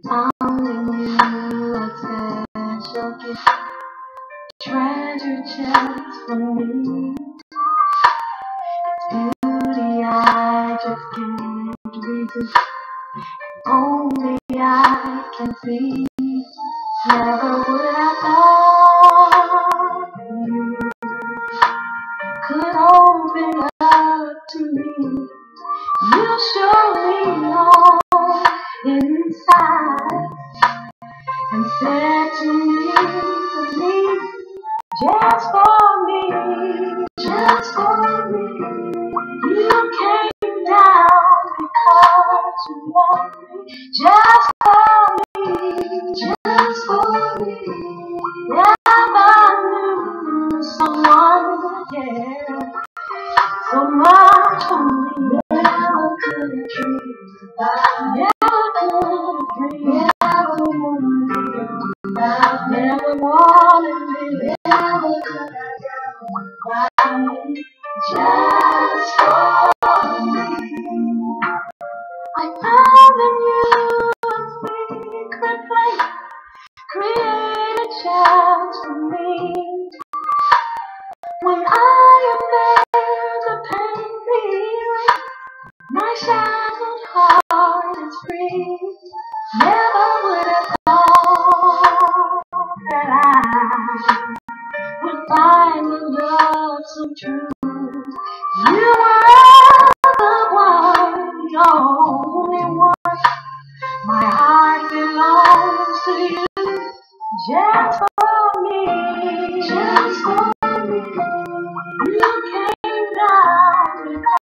Found in you a special gift, treasure chest for me. Beauty I just can't resist, only I can see. Never would I thought you could open up to me. You show me all inside and said to me, just for me, just for me. You came down because you want me, just for me, just for me. If I knew someone would care so much for me, never could have dreamed about, never could have dreamed, never wanted, never wanted, never could have done without me, just for me. I found in you a secret place, create a chance for me. When I am there to pain feeling, my shackled heart is free. Never would have thought that I would find a love so true. You were the one, the only one. My heart belongs to you, just for me, just for me. You can